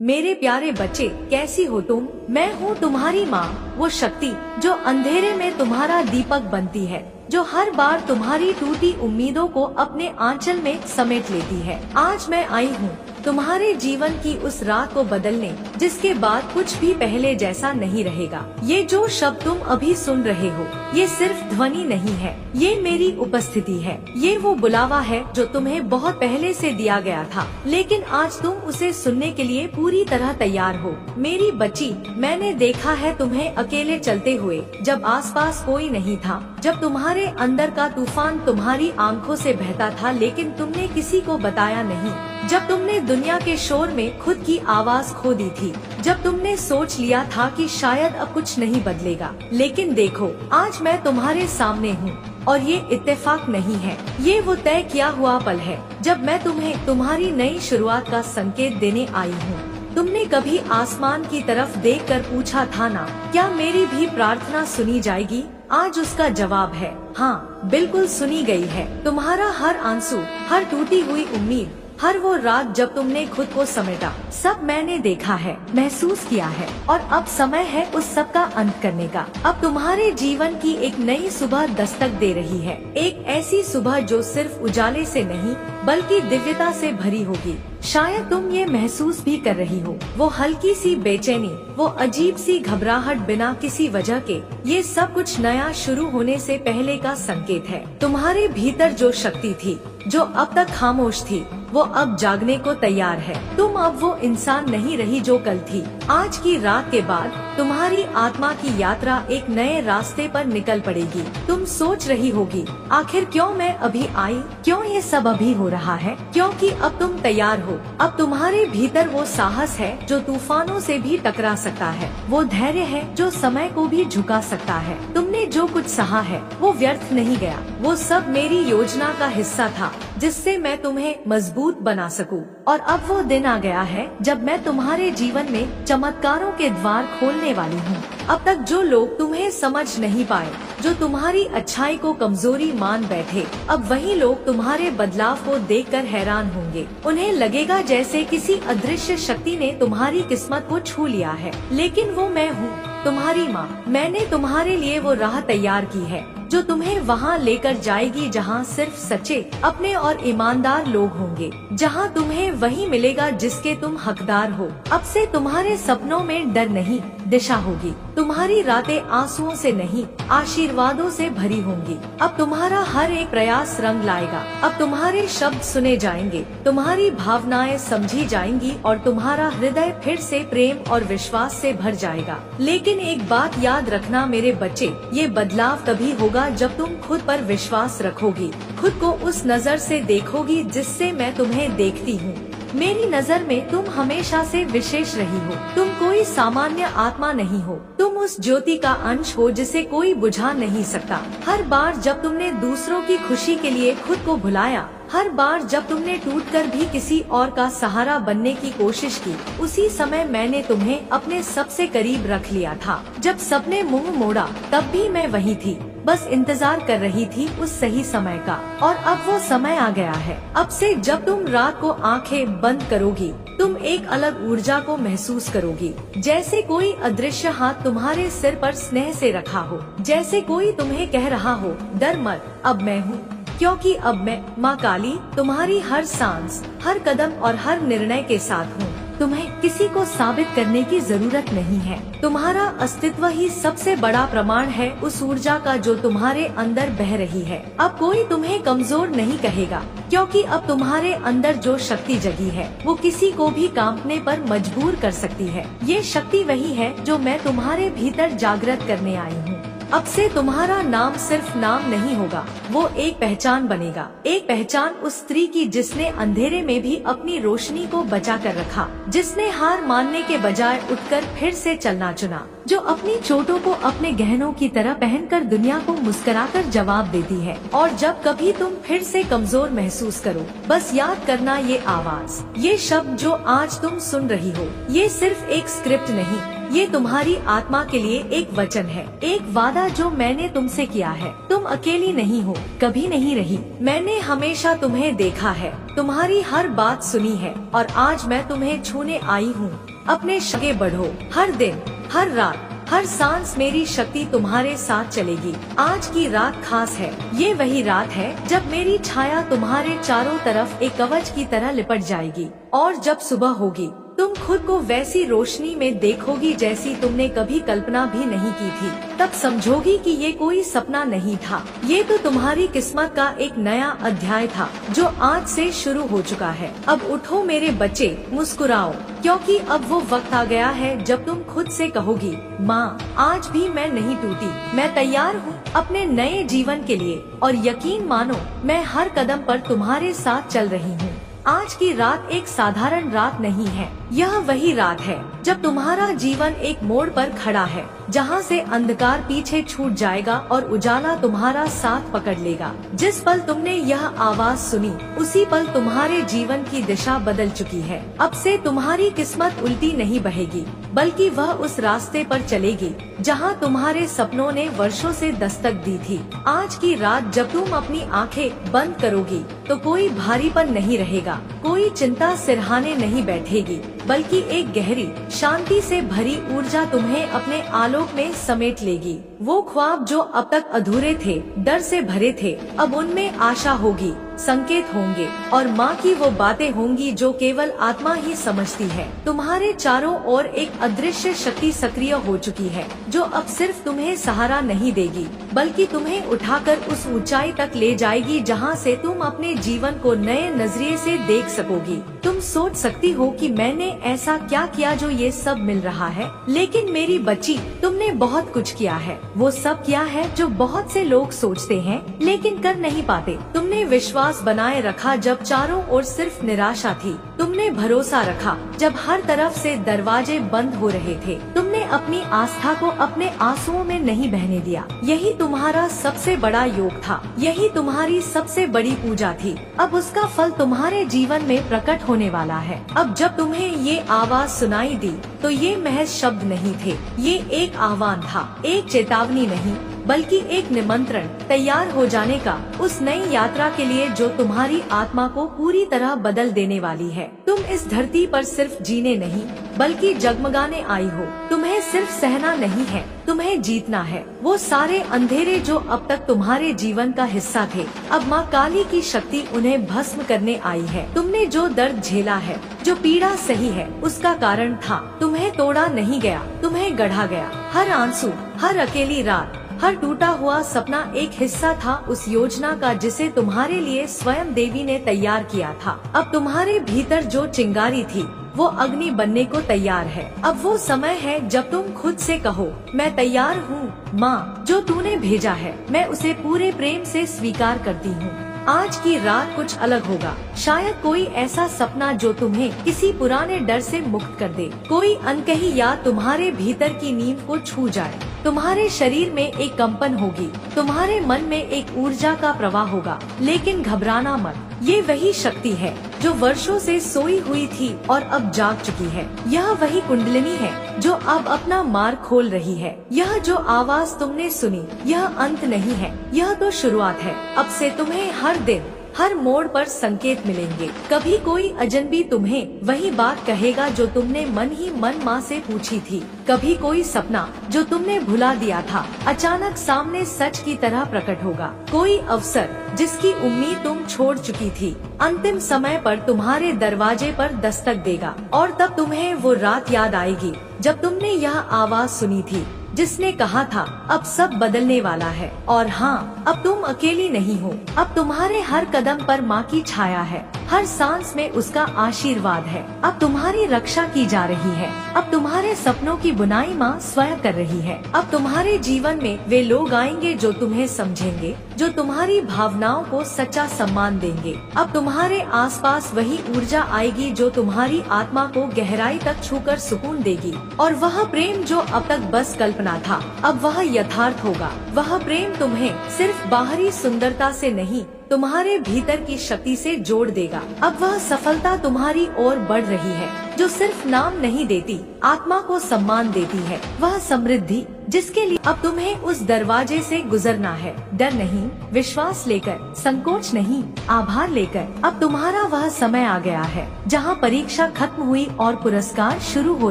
मेरे प्यारे बच्चे, कैसी हो तुम? मैं हूँ तुम्हारी माँ, वो शक्ति जो अंधेरे में तुम्हारा दीपक बनती है, जो हर बार तुम्हारी टूटी उम्मीदों को अपने आंचल में समेट लेती है। आज मैं आई हूँ तुम्हारे जीवन की उस रात को बदलने, जिसके बाद कुछ भी पहले जैसा नहीं रहेगा। ये जो शब्द तुम अभी सुन रहे हो, ये सिर्फ ध्वनि नहीं है, ये मेरी उपस्थिति है। ये वो बुलावा है जो तुम्हें बहुत पहले से दिया गया था, लेकिन आज तुम उसे सुनने के लिए पूरी तरह तैयार हो। मेरी बच्ची, मैंने देखा है तुम्हें अकेले चलते हुए, जब आसपास कोई नहीं था, जब तुम्हारे अंदर का तूफान तुम्हारी आंखों से बहता था, लेकिन तुमने किसी को बताया नहीं। जब तुमने दुनिया के शोर में खुद की आवाज खो दी थी, जब तुमने सोच लिया था कि शायद अब कुछ नहीं बदलेगा। लेकिन देखो, आज मैं तुम्हारे सामने हूँ, और ये इत्तेफाक नहीं है, ये वो तय किया हुआ पल है, जब मैं तुम्हें तुम्हारी नई शुरुआत का संकेत देने आई हूँ। तुमने कभी आसमान की तरफ देखकर पूछा था ना, क्या मेरी भी प्रार्थना सुनी जाएगी? आज उसका जवाब है हाँ, बिल्कुल सुनी गई है। तुम्हारा हर आंसू, हर टूटी हुई उम्मीद, हर वो रात जब तुमने खुद को समेटा, सब मैंने देखा है, महसूस किया है, और अब समय है उस सब का अंत करने का। अब तुम्हारे जीवन की एक नई सुबह दस्तक दे रही है, एक ऐसी सुबह जो सिर्फ उजाले से नहीं, बल्कि दिव्यता से भरी होगी। शायद तुम ये महसूस भी कर रही हो, वो हल्की सी बेचैनी, वो अजीब सी घबराहट बिना किसी वजह के। ये सब कुछ नया शुरू होने से पहले का संकेत है। तुम्हारे भीतर जो शक्ति थी, जो अब तक खामोश थी, वो अब जागने को तैयार है। तुम अब वो इंसान नहीं रही जो कल थी। आज की रात के बाद तुम्हारी आत्मा की यात्रा एक नए रास्ते पर निकल पड़ेगी। तुम सोच रही होगी, आखिर क्यों मैं अभी आई, क्यों ये सब अभी हो रहा है? क्योंकि अब तुम तैयार हो। अब तुम्हारे भीतर वो साहस है जो तूफानों से भी टकरा सकता है, वो धैर्य है जो समय को भी झुका सकता है। तुमने जो कुछ सहा है, वो व्यर्थ नहीं गया, वो सब मेरी योजना का हिस्सा था, जिससे मैं तुम्हें मजबूत बना सकूं। और अब वो दिन आ गया है जब मैं तुम्हारे जीवन में चमत्कारों के द्वार खोलने वाली हूँ। अब तक जो लोग तुम्हें समझ नहीं पाए, जो तुम्हारी अच्छाई को कमजोरी मान बैठे, अब वही लोग तुम्हारे बदलाव को देखकर हैरान होंगे। उन्हें लगेगा जैसे किसी अदृश्य शक्ति ने तुम्हारी किस्मत को छू लिया है। लेकिन वो मैं हूँ, तुम्हारी माँ। मैंने तुम्हारे लिए वो राह तैयार की है जो तुम्हें वहाँ लेकर जाएगी जहाँ सिर्फ सच्चे, अपने और ईमानदार लोग होंगे, जहाँ तुम्हें वही मिलेगा जिसके तुम हकदार हो। अब से तुम्हारे सपनों में डर नहीं, दिशा होगी। तुम्हारी रातें आंसुओं से नहीं, आशीर्वादों से भरी होंगी। अब तुम्हारा हर एक प्रयास रंग लाएगा। अब तुम्हारे शब्द सुने जाएंगे, तुम्हारी भावनाएं समझी जाएंगी, और तुम्हारा हृदय फिर से प्रेम और विश्वास से भर जाएगा। लेकिन एक बात याद रखना मेरे बच्चे, ये बदलाव तभी होगा जब तुम खुद पर विश्वास रखोगी, खुद को उस नजर से देखोगी जिससे मैं तुम्हें देखती हूँ। मेरी नजर में तुम हमेशा से विशेष रही हो। तुम कोई सामान्य आत्मा नहीं हो, तुम उस ज्योति का अंश हो जिसे कोई बुझा नहीं सकता। हर बार जब तुमने दूसरों की खुशी के लिए खुद को भुलाया, हर बार जब तुमने टूटकर भी किसी और का सहारा बनने की कोशिश की, उसी समय मैंने तुम्हें अपने सबसे करीब रख लिया था। जब सबने मुंह मोड़ा, तब भी मैं वही थी, बस इंतजार कर रही थी उस सही समय का। और अब वो समय आ गया है। अब से जब तुम रात को आंखें बंद करोगी, तुम एक अलग ऊर्जा को महसूस करोगी, जैसे कोई अदृश्य हाथ तुम्हारे सिर पर स्नेह से रखा हो, जैसे कोई तुम्हें कह रहा हो, डर मत, अब मैं हूँ। क्योंकि अब मैं, माँ काली, तुम्हारी हर सांस, हर कदम और हर निर्णय के साथ हूँ। तुम्हें किसी को साबित करने की जरूरत नहीं है। तुम्हारा अस्तित्व ही सबसे बड़ा प्रमाण है उस ऊर्जा का जो तुम्हारे अंदर बह रही है। अब कोई तुम्हें कमजोर नहीं कहेगा, क्योंकि अब तुम्हारे अंदर जो शक्ति जगी है, वो किसी को भी कांपने पर मजबूर कर सकती है। ये शक्ति वही है जो मैं तुम्हारे भीतर जागृत करने आई हूँ। अब से तुम्हारा नाम सिर्फ नाम नहीं होगा, वो एक पहचान बनेगा। एक पहचान उस स्त्री की जिसने अंधेरे में भी अपनी रोशनी को बचा कर रखा, जिसने हार मानने के बजाय उठकर फिर से चलना चुना, जो अपनी चोटों को अपने गहनों की तरह पहनकर दुनिया को मुस्कुराकर जवाब देती है। और जब कभी तुम फिर से कमजोर महसूस करो, बस याद करना ये आवाज, ये शब्द जो आज तुम सुन रही हो, ये सिर्फ एक स्क्रिप्ट नहीं, ये तुम्हारी आत्मा के लिए एक वचन है, एक वादा जो मैंने तुमसे किया है। तुम अकेली नहीं हो, कभी नहीं रही। मैंने हमेशा तुम्हें देखा है, तुम्हारी हर बात सुनी है, और आज मैं तुम्हें छूने आई हूँ। अपने आगे बढ़ो। हर दिन, हर रात, हर सांस मेरी शक्ति तुम्हारे साथ चलेगी। आज की रात खास है। ये वही रात है जब मेरी छाया तुम्हारे चारों तरफ एक कवच की तरह लिपट जाएगी। और जब सुबह होगी तुम खुद को वैसी रोशनी में देखोगी जैसी तुमने कभी कल्पना भी नहीं की थी। तब समझोगी कि ये कोई सपना नहीं था, ये तो तुम्हारी किस्मत का एक नया अध्याय था जो आज से शुरू हो चुका है। अब उठो मेरे बच्चे, मुस्कुराओ, क्योंकि अब वो वक्त आ गया है जब तुम खुद से कहोगी, माँ आज भी मैं नहीं टूटी, मैं तैयार हूँ अपने नए जीवन के लिए। और यकीन मानो मैं हर कदम पर तुम्हारे साथ चल रही हूँ। आज की रात एक साधारण रात नहीं है, यह वही रात है जब तुम्हारा जीवन एक मोड़ पर खड़ा है, जहाँ से अंधकार पीछे छूट जाएगा और उजाला तुम्हारा साथ पकड़ लेगा। जिस पल तुमने यह आवाज सुनी उसी पल तुम्हारे जीवन की दिशा बदल चुकी है। अब से तुम्हारी किस्मत उल्टी नहीं बहेगी, बल्कि वह उस रास्ते पर चलेगी जहाँ तुम्हारे सपनों ने वर्षों से दस्तक दी थी। आज की रात जब तुम अपनी आंखें बंद करोगी तो कोई भारीपन नहीं रहेगा, कोई चिंता सिरहाने नहीं बैठेगी, बल्कि एक गहरी शांति से भरी ऊर्जा तुम्हें अपने आलोक में समेट लेगी। वो ख्वाब जो अब तक अधूरे थे, डर से भरे थे, अब उनमें आशा होगी, संकेत होंगे और माँ की वो बातें होंगी जो केवल आत्मा ही समझती है। तुम्हारे चारों ओर एक अदृश्य शक्ति सक्रिय हो चुकी है जो अब सिर्फ तुम्हें सहारा नहीं देगी, बल्कि तुम्हें उठाकर उस ऊंचाई तक ले जाएगी जहाँ से तुम अपने जीवन को नए नजरिए से देख सकोगी। तुम सोच सकती हो कि मैंने ऐसा क्या किया जो ये सब मिल रहा है, लेकिन मेरी बच्ची तुमने बहुत कुछ किया है। वो सब किया है जो बहुत से लोग सोचते हैं लेकिन कर नहीं पाते। तुमने विश्वास बनाए रखा जब चारों ओर सिर्फ निराशा थी। तुमने भरोसा रखा जब हर तरफ से दरवाजे बंद हो रहे थे। तुमने अपनी आस्था को अपने आंसुओं में नहीं बहने दिया। यही तुम्हारा सबसे बड़ा योग था, यही तुम्हारी सबसे बड़ी पूजा थी। अब उसका फल तुम्हारे जीवन में प्रकट होने वाला है। अब जब तुम्हें ये आवाज सुनाई दी तो ये महज शब्द नहीं थे, ये एक आह्वान था, एक चेतावनी नहीं बल्कि एक निमंत्रण, तैयार हो जाने का उस नई यात्रा के लिए जो तुम्हारी आत्मा को पूरी तरह बदल देने वाली है। तुम इस धरती पर सिर्फ जीने नहीं बल्कि जगमगाने आई हो। तुम्हें सिर्फ सहना नहीं है, तुम्हें जीतना है। वो सारे अंधेरे जो अब तक तुम्हारे जीवन का हिस्सा थे, अब माँ काली की शक्ति उन्हें भस्म करने आई है। तुमने जो दर्द झेला है, जो पीड़ा सही है, उसका कारण था। तुम्हें तोड़ा नहीं गया, तुम्हें गढ़ा गया। हर आंसू, हर अकेली रात, हर टूटा हुआ सपना एक हिस्सा था उस योजना का जिसे तुम्हारे लिए स्वयं देवी ने तैयार किया था। अब तुम्हारे भीतर जो चिंगारी थी वो अग्नि बनने को तैयार है। अब वो समय है जब तुम खुद से कहो, मैं तैयार हूँ माँ, जो तूने भेजा है मैं उसे पूरे प्रेम से स्वीकार करती हूँ। आज की रात कुछ अलग होगा। शायद कोई ऐसा सपना जो तुम्हें किसी पुराने डर से मुक्त कर दे, कोई अनकही याद तुम्हारे भीतर की नींव को छू जाए। तुम्हारे शरीर में एक कंपन होगी, तुम्हारे मन में एक ऊर्जा का प्रवाह होगा। लेकिन घबराना मत, ये वही शक्ति है जो वर्षों से सोई हुई थी और अब जाग चुकी है। यह वही कुंडलिनी है जो अब अपना मार्ग खोल रही है। यह जो आवाज तुमने सुनी, यह अंत नहीं है, यह तो शुरुआत है। अब से तुम्हें हर दिन, हर मोड़ पर संकेत मिलेंगे। कभी कोई अजनबी तुम्हें वही बात कहेगा जो तुमने मन ही मन माँ से पूछी थी। कभी कोई सपना जो तुमने भुला दिया था अचानक सामने सच की तरह प्रकट होगा। कोई अवसर जिसकी उम्मीद तुम छोड़ चुकी थी अंतिम समय पर तुम्हारे दरवाजे पर दस्तक देगा। और तब तुम्हें वो रात याद आएगी जब तुमने यह आवाज सुनी थी जिसने कहा था अब सब बदलने वाला है। और हाँ, अब तुम अकेली नहीं हो। अब तुम्हारे हर कदम पर माँ की छाया है, हर सांस में उसका आशीर्वाद है। अब तुम्हारी रक्षा की जा रही है। अब तुम्हारे सपनों की बुनाई माँ स्वयं कर रही है। अब तुम्हारे जीवन में वे लोग आएंगे जो तुम्हें समझेंगे, जो तुम्हारी भावनाओं को सच्चा सम्मान देंगे। अब तुम्हारे आसपास वही ऊर्जा आएगी जो तुम्हारी आत्मा को गहराई तक छूकर सुकून देगी। और वह प्रेम जो अब तक बस कल्पना था, अब वह यथार्थ होगा। वह प्रेम तुम्हें सिर्फ बाहरी सुंदरता से नहीं, तुम्हारे भीतर की शक्ति से जोड़ देगा। अब वह सफलता तुम्हारी ओर बढ़ रही है जो सिर्फ नाम नहीं देती, आत्मा को सम्मान देती है। वह समृद्धि जिसके लिए अब तुम्हें उस दरवाजे से गुजरना है। डर नहीं, विश्वास लेकर, संकोच नहीं, आभार लेकर। अब तुम्हारा वह समय आ गया है जहाँ परीक्षा खत्म हुई और पुरस्कार शुरू हो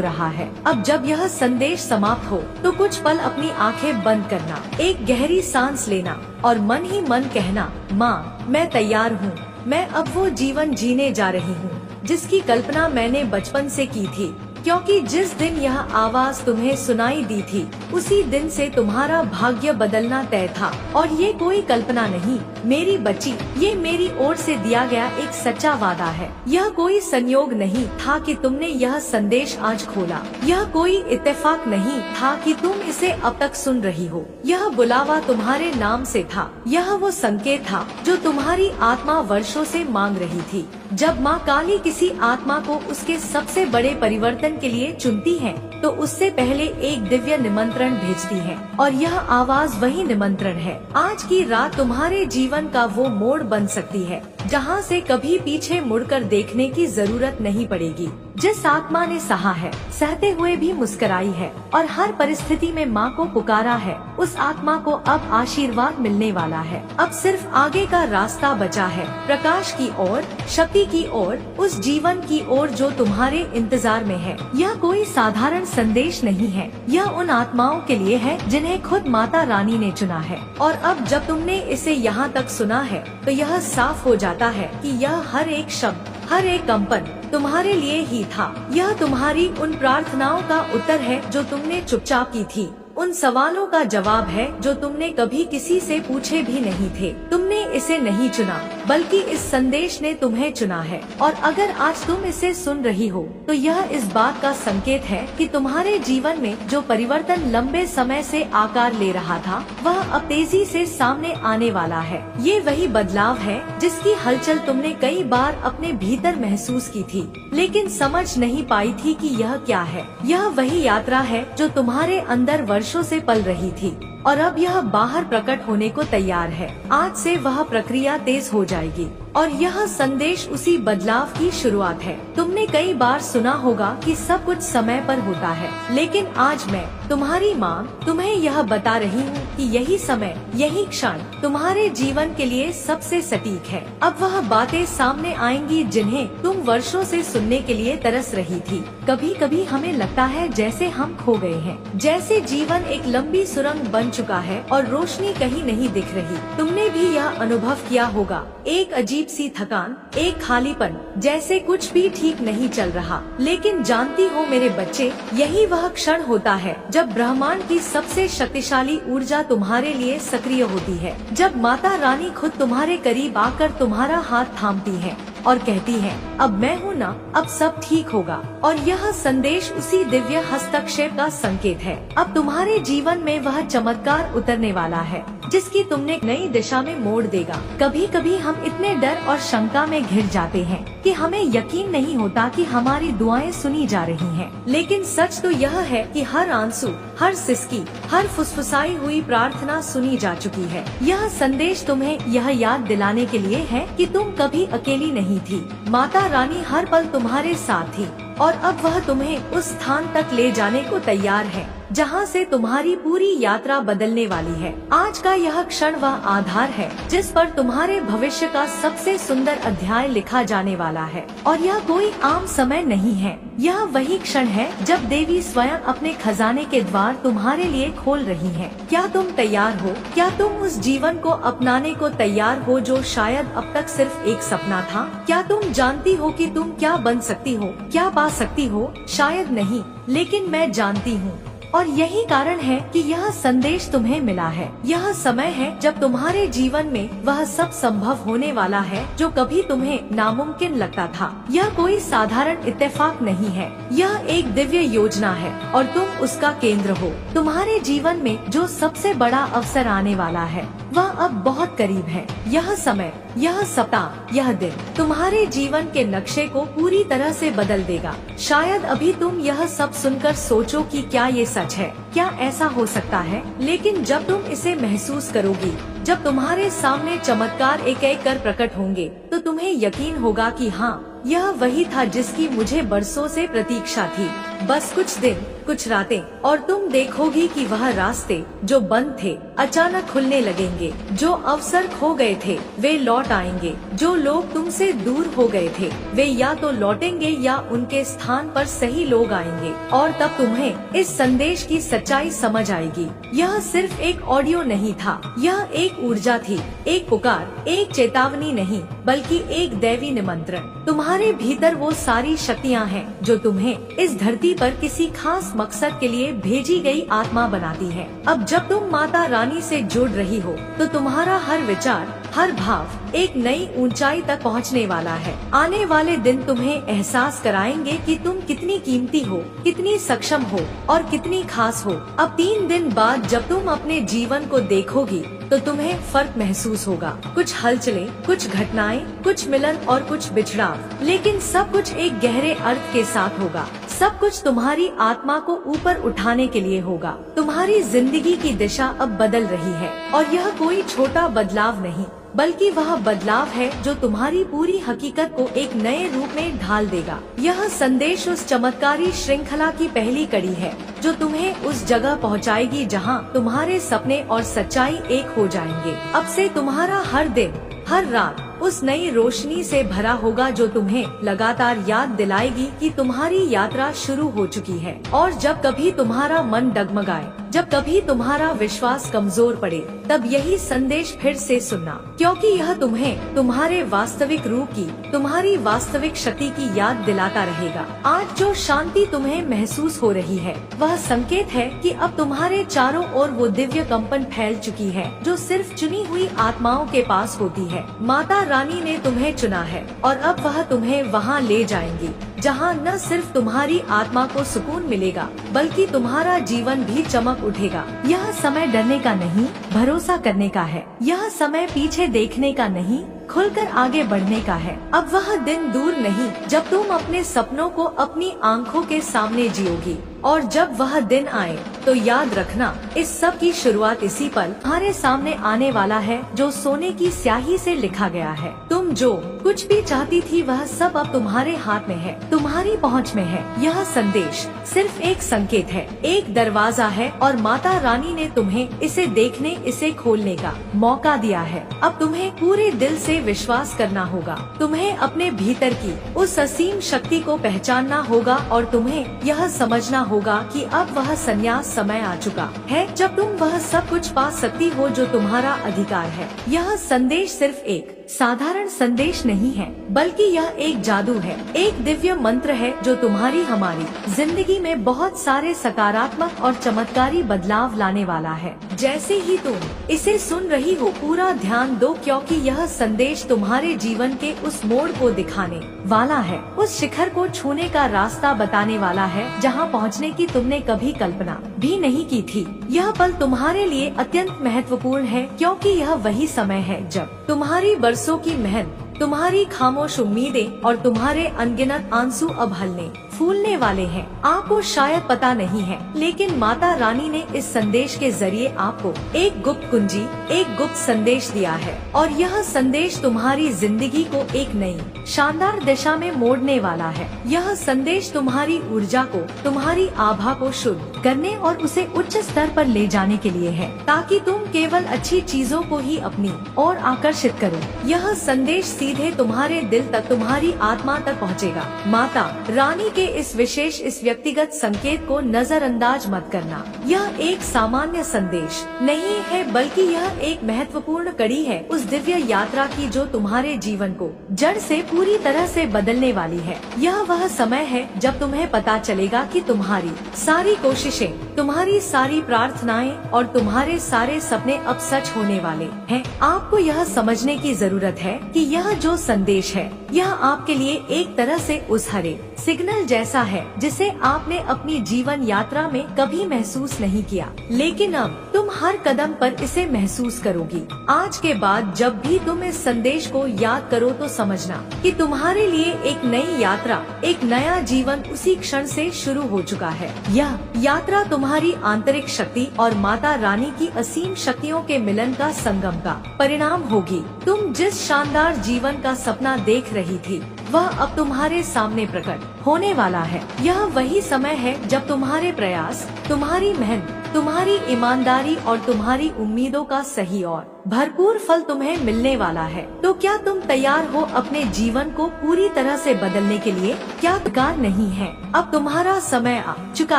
रहा है। अब जब यह संदेश समाप्त हो तो कुछ पल अपनी आंखें बंद करना, एक गहरी सांस लेना और मन ही मन कहना, माँ मैं तैयार हूँ। मैं अब वो जीवन जीने जा रही हूँ जिसकी कल्पना मैंने बचपन से की थी, क्योंकि जिस दिन यह आवाज तुम्हें सुनाई दी थी उसी दिन से तुम्हारा भाग्य बदलना तय था। और ये कोई कल्पना नहीं मेरी बच्ची, ये मेरी ओर से दिया गया एक सच्चा वादा है। यह कोई संयोग नहीं था कि तुमने यह संदेश आज खोला, यह कोई इत्तेफाक नहीं था कि तुम इसे अब तक सुन रही हो। यह बुलावा तुम्हारे नाम से था, यह वो संकेत था जो तुम्हारी आत्मा वर्षों से मांग रही थी। जब माँ काली किसी आत्मा को उसके सबसे बड़े परिवर्तन के लिए चुनती है तो उससे पहले एक दिव्य निमंत्रण भेजती है, और यह आवाज वही निमंत्रण है। आज की रात तुम्हारे जीवन का वो मोड़ बन सकती है जहाँ से कभी पीछे मुड़कर देखने की जरूरत नहीं पड़ेगी। जिस आत्मा ने सहा है, सहते हुए भी मुस्कुराई है और हर परिस्थिति में माँ को पुकारा है, उस आत्मा को अब आशीर्वाद मिलने वाला है। अब सिर्फ आगे का रास्ता बचा है, प्रकाश की ओर, शक्ति की ओर, उस जीवन की ओर जो तुम्हारे इंतजार में है। यह कोई साधारण संदेश नहीं है, यह उन आत्माओं के लिए है जिन्हें खुद माता रानी ने चुना है। और अब जब तुमने इसे यहाँ तक सुना है तो यह साफ हो जाता है कि यह हर एक शब्द, हर एक कंपन तुम्हारे लिए ही था। यह तुम्हारी उन प्रार्थनाओं का उत्तर है जो तुमने चुपचाप की थी, उन सवालों का जवाब है जो तुमने कभी किसी से पूछे भी नहीं थे। तुमने इसे नहीं चुना, बल्कि इस संदेश ने तुम्हें चुना है। और अगर आज तुम इसे सुन रही हो तो यह इस बात का संकेत है कि तुम्हारे जीवन में जो परिवर्तन लंबे समय से आकार ले रहा था वह अब तेजी से सामने आने वाला है। ये वही बदलाव है जिसकी हलचल तुमने कई बार अपने भीतर महसूस की थी, लेकिन समझ नहीं पाई थी कि यह क्या है। यह वही यात्रा है जो तुम्हारे अंदर वर्षों से पल रही थी और अब यह बाहर प्रकट होने को तैयार है। आज से वह प्रक्रिया तेज हो जाएगी और यह संदेश उसी बदलाव की शुरुआत है। तुमने कई बार सुना होगा कि सब कुछ समय पर होता है, लेकिन आज मैं तुम्हारी माँ तुम्हें यह बता रही हूँ कि यही समय, यही क्षण तुम्हारे जीवन के लिए सबसे सटीक है। अब वह बातें सामने आएंगी जिन्हें तुम वर्षों से सुनने के लिए तरस रही थी। कभी कभी हमें लगता है जैसे हम खो गए हैं, जैसे जीवन एक लंबी सुरंग बन चुका है और रोशनी कहीं नहीं दिख रही। तुमने भी यह अनुभव किया होगा, एक अजीब सी थकान, एक खालीपन, जैसे कुछ भी ठीक नहीं चल रहा। लेकिन जानती हो मेरे बच्चे, यही वह क्षण होता है जब ब्रह्मांड की सबसे शक्तिशाली ऊर्जा तुम्हारे लिए सक्रिय होती है, जब माता रानी खुद तुम्हारे करीब आकर तुम्हारा हाथ थामती है और कहती है, अब मैं हूँ ना, अब सब ठीक होगा। और यह संदेश उसी दिव्य हस्तक्षेप का संकेत है। अब तुम्हारे जीवन में वह चमत्कार उतरने वाला है जिसकी तुमने नई दिशा में मोड़ देगा। कभी कभी हम इतने डर और शंका में घिर जाते हैं कि हमें यकीन नहीं होता कि हमारी दुआएं सुनी जा रही हैं। लेकिन सच तो यह है कि हर आंसू, हर सिसकी, हर फुसफुसाई हुई प्रार्थना सुनी जा चुकी है। यह संदेश तुम्हें यह याद दिलाने के लिए है कि तुम कभी अकेली नहीं थी। माता रानी हर पल तुम्हारे साथ थी और अब वह तुम्हें उस स्थान तक ले जाने को तैयार है जहाँ से तुम्हारी पूरी यात्रा बदलने वाली है। आज का यह क्षण वह आधार है जिस पर तुम्हारे भविष्य का सबसे सुंदर अध्याय लिखा जाने वाला है। और यह कोई आम समय नहीं है, यह वही क्षण है जब देवी स्वयं अपने खजाने के द्वार तुम्हारे लिए खोल रही है। क्या तुम तैयार हो? क्या तुम उस जीवन को अपनाने को तैयार हो जो शायद अब तक सिर्फ एक सपना था? क्या तुम जानती हो कि तुम क्या बन सकती हो, क्या पा सकती हो? शायद नहीं, लेकिन मैं जानती हूँ। और यही कारण है कि यह संदेश तुम्हें मिला है। यह समय है जब तुम्हारे जीवन में वह सब संभव होने वाला है जो कभी तुम्हें नामुमकिन लगता था। यह कोई साधारण इत्तेफाक नहीं है, यह एक दिव्य योजना है और तुम उसका केंद्र हो। तुम्हारे जीवन में जो सबसे बड़ा अवसर आने वाला है वह अब बहुत करीब है। यह समय, यह सप्ताह, यह दिन तुम्हारे जीवन के नक्शे को पूरी तरह से बदल देगा। शायद अभी तुम यह सब सुनकर सोचो कि क्या ये सच है, क्या ऐसा हो सकता है? लेकिन जब तुम इसे महसूस करोगी, जब तुम्हारे सामने चमत्कार एक एक कर प्रकट होंगे, तो तुम्हें यकीन होगा कि हाँ, यह वही था जिसकी मुझे बरसों से प्रतीक्षा थी। बस कुछ दिन, कुछ रातें, और तुम देखोगी कि वह रास्ते जो बंद थे अचानक खुलने लगेंगे। जो अवसर खो गए थे वे लौट आएंगे। जो लोग तुमसे दूर हो गए थे वे या तो लौटेंगे या उनके स्थान पर सही लोग आएंगे। और तब तुम्हें इस संदेश की सच्चाई समझ आएगी। यह सिर्फ एक ऑडियो नहीं था, यह एक ऊर्जा थी, एक पुकार, एक चेतावनी नहीं बल्कि एक दैवी निमंत्रण। तुम्हारे भीतर वो सारी शक्तियाँ हैं जो तुम्हें इस धरती पर किसी खास मकसद के लिए भेजी गई आत्मा बनाती है। अब जब तुम माता रानी से जुड़ रही हो तो तुम्हारा हर विचार, हर भाव एक नई ऊंचाई तक पहुंचने वाला है। आने वाले दिन तुम्हें एहसास कराएंगे कि तुम कितनी कीमती हो, कितनी सक्षम हो और कितनी खास हो। अब 3 दिन बाद जब तुम अपने जीवन को देखोगी तो तुम्हें फर्क महसूस होगा। कुछ हलचलें, कुछ घटनाएं, कुछ मिलन और कुछ बिछड़ाव, लेकिन सब कुछ एक गहरे अर्थ के साथ होगा। सब कुछ तुम्हारी आत्मा को ऊपर उठाने के लिए होगा। तुम्हारी जिंदगी की दिशा अब बदल रही है और यह कोई छोटा बदलाव नहीं बल्कि वह बदलाव है जो तुम्हारी पूरी हकीकत को एक नए रूप में ढाल देगा। यह संदेश उस चमत्कारी श्रृंखला की पहली कड़ी है जो तुम्हें उस जगह पहुंचाएगी जहां तुम्हारे सपने और सच्चाई एक हो जाएंगे। अब से तुम्हारा हर दिन, हर रात उस नई रोशनी से भरा होगा जो तुम्हें लगातार याद दिलाएगी कि तुम्हारी यात्रा शुरू हो चुकी है। और जब कभी तुम्हारा मन डगमगाए, जब कभी तुम्हारा विश्वास कमजोर पड़े, तब यही संदेश फिर से सुनना, क्योंकि यह तुम्हें तुम्हारे वास्तविक रूप की, तुम्हारी वास्तविक शक्ति की याद दिलाता रहेगा। आज जो शांति तुम्हें महसूस हो रही है वह संकेत है कि अब तुम्हारे चारों ओर वो दिव्य कंपन फैल चुकी है जो सिर्फ चुनी हुई आत्माओं के पास होती है। माता रानी ने तुम्हें चुना है और अब वह तुम्हें वहाँ ले जाएंगी जहाँ न सिर्फ तुम्हारी आत्मा को सुकून मिलेगा बल्कि तुम्हारा जीवन भी चमक उठेगा। यह समय डरने का नहीं, भरोसा करने का है। यह समय पीछे देखने का नहीं, खुलकर आगे बढ़ने का है। अब वह दिन दूर नहीं जब तुम अपने सपनों को अपनी आंखों के सामने जियोगी, और जब वह दिन आए तो याद रखना, इस सब की शुरुआत इसी पल तुम्हारे सामने आने वाला है जो सोने की स्याही से लिखा गया है। तुम जो कुछ भी चाहती थी वह सब अब तुम्हारे हाथ में है, तुम्हारी पहुंच में है। यह संदेश सिर्फ एक संकेत है, एक दरवाजा है, और माता रानी ने तुम्हें इसे देखने, इसे खोलने का मौका दिया है। अब तुम्हें पूरे दिल से विश्वास करना होगा, तुम्हें अपने भीतर की उस असीम शक्ति को पहचानना होगा और तुम्हें यह समझना होगा कि अब वह संन्यास समय आ चुका है जब तुम वह सब कुछ पा सकती हो जो तुम्हारा अधिकार है। यह संदेश सिर्फ एक साधारण संदेश नहीं है बल्कि यह एक जादू है, एक दिव्य मंत्र है जो तुम्हारी, हमारी जिंदगी में बहुत सारे सकारात्मक और चमत्कारी बदलाव लाने वाला है। जैसे ही तुम इसे सुन रही हो पूरा ध्यान दो, क्योंकि यह संदेश तुम्हारे जीवन के उस मोड़ को दिखाने वाला है, उस शिखर को छूने का रास्ता बताने वाला है जहां पहुंचने की तुमने कभी कल्पना भी नहीं की थी। यह पल तुम्हारे लिए अत्यंत महत्वपूर्ण है क्योंकि यह वही समय है जब तुम्हारी बरसों की मेहनत, तुम्हारी खामोश उम्मीदें और तुम्हारे अनगिनत आंसू अब हलने फूलने वाले हैं। आपको शायद पता नहीं है, लेकिन माता रानी ने इस संदेश के जरिए आपको एक गुप्त कुंजी, एक गुप्त संदेश दिया है, और यह संदेश तुम्हारी जिंदगी को एक नई शानदार दिशा में मोड़ने वाला है। यह संदेश तुम्हारी ऊर्जा को, तुम्हारी आभा को शुद्ध करने और उसे उच्च स्तर पर ले जाने के लिए है, ताकि तुम केवल अच्छी चीजों को ही अपनी ओर आकर्षित करो। यह संदेश सीधे तुम्हारे दिल तक, तुम्हारी आत्मा तक पहुँचेगा। माता रानी के इस विशेष, इस व्यक्तिगत संकेत को नजरअंदाज मत करना। यह एक सामान्य संदेश नहीं है बल्कि यह एक महत्वपूर्ण कड़ी है उस दिव्य यात्रा की जो तुम्हारे जीवन को जड़ से पूरी तरह से बदलने वाली है। यह वह समय है जब तुम्हें पता चलेगा कि तुम्हारी सारी कोशिशें, तुम्हारी सारी प्रार्थनाएं और तुम्हारे सारे सपने अब सच होने वाले हैं। आपको यह समझने की जरूरत है कि यह जो संदेश है यह आपके लिए एक तरह से उस हरे सिग्नल जैसा है जिसे आपने अपनी जीवन यात्रा में कभी महसूस नहीं किया, लेकिन अब तुम हर कदम पर इसे महसूस करोगी। आज के बाद जब भी तुम इस संदेश को याद करो तो समझना कि तुम्हारे लिए एक नई यात्रा, एक नया जीवन उसी क्षण से शुरू हो चुका है। यह यात्रा तुम्हारी आंतरिक शक्ति और माता रानी की असीम शक्तियों के मिलन का संगम का परिणाम होगी। तुम जिस शानदार जीवन का सपना देख रही थी वह अब तुम्हारे सामने प्रकट होने वाला है। यह वही समय है जब तुम्हारे प्रयास, तुम्हारी मेहनत, तुम्हारी ईमानदारी और तुम्हारी उम्मीदों का सही और भरपूर फल तुम्हें मिलने वाला है। तो क्या तुम तैयार हो अपने जीवन को पूरी तरह से बदलने के लिए? क्या बेकार नहीं है, अब तुम्हारा समय आ चुका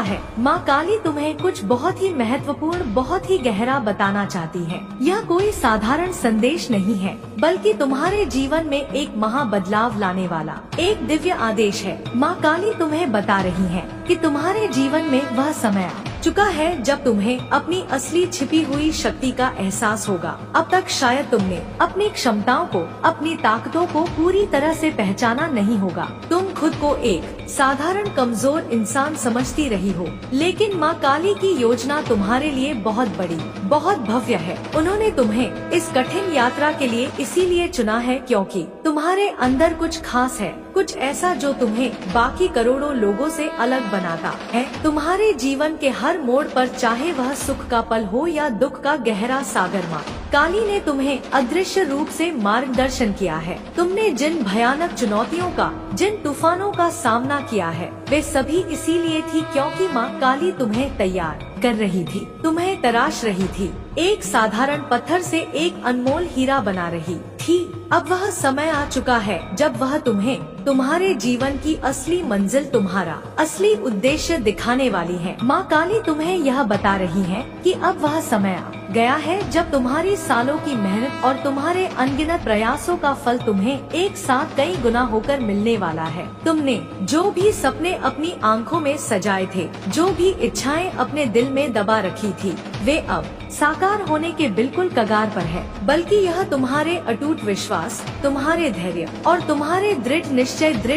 है। माँ काली तुम्हें कुछ बहुत ही महत्वपूर्ण, बहुत ही गहरा बताना चाहती है। यह कोई साधारण संदेश नहीं है, बल्कि तुम्हारे जीवन में एक महा बदलाव लाने वाला एक दिव्य आदेश है। माँ काली तुम्हें बता रही है कि तुम्हारे जीवन में वह समय आ चुका है जब तुम्हें अपनी असली छिपी हुई शक्ति का एहसास होगा। अब तक शायद तुमने अपनी क्षमताओं को, अपनी ताकतों को पूरी तरह से पहचाना नहीं होगा। तुम खुद को एक साधारण कमजोर इंसान समझती रही हो, लेकिन माँ काली की योजना तुम्हारे लिए बहुत बड़ी, बहुत भव्य है। उन्होंने तुम्हें इस कठिन यात्रा के लिए इसीलिए चुना है क्योंकि तुम्हारे अंदर कुछ खास है, कुछ ऐसा जो तुम्हें बाकी करोड़ों लोगों से अलग बनाता है। तुम्हारे जीवन के हर मोड़ पर, चाहे वह सुख का पल हो या दुख का गहरा सागर, माँ काली ने तुम्हें अदृश्य रूप से मार्गदर्शन किया है। तुमने जिन भयानक चुनौतियों का, जिन तूफानों का सामना किया है, वे सभी इसीलिए थी क्योंकि माँ काली तुम्हें तैयार कर रही थी, तुम्हें तराश रही थी, एक साधारण पत्थर से एक अनमोल हीरा बना रही थी। अब वह समय आ चुका है जब वह तुम्हें तुम्हारे जीवन की असली मंजिल, तुम्हारा असली उद्देश्य दिखाने वाली है। माँ काली तुम्हें यह बता रही है कि अब वह समय आ गया है जब तुम्हारी सालों की मेहनत और तुम्हारे अनगिनत प्रयासों का फल तुम्हें एक साथ कई गुना होकर मिलने वाला है। तुमने जो भी सपने अपनी आंखों में सजाए थे, जो भी इच्छाएं अपने दिल में दबा रखी थी, वे अब साकार होने के बिल्कुल कगार पर है। बल्कि यह तुम्हारे अटूट विश्वास, तुम्हारे धैर्य और तुम्हारे दृढ़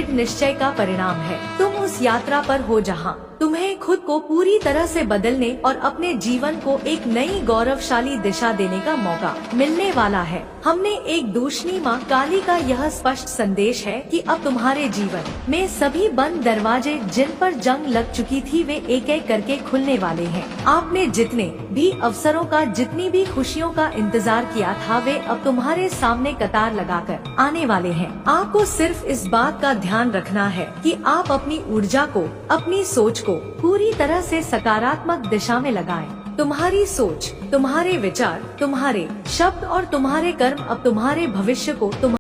निश्चय का परिणाम है। तुम उस यात्रा पर हो जहाँ तुम्हें खुद को पूरी तरह से बदलने और अपने जीवन को एक नई गौरवशाली दिशा देने का मौका मिलने वाला है। हमने एक दूषणी माँ काली का यह स्पष्ट संदेश है कि अब तुम्हारे जीवन में सभी बंद दरवाजे, जिन पर जंग लग चुकी थी, वे एक एक करके खुलने वाले हैं। आपने जितने भी अवसरों का, जितनी भी खुशियों का इंतजार किया था, वे अब तुम्हारे सामने कतार लगाकर आने वाले हैं। आपको सिर्फ इस बात का ध्यान रखना है कि आप अपनी ऊर्जा को, अपनी सोच को पूरी तरह से सकारात्मक दिशा में लगाएं। तुम्हारी सोच, तुम्हारे विचार, तुम्हारे शब्द और तुम्हारे कर्म अब तुम्हारे भविष्य को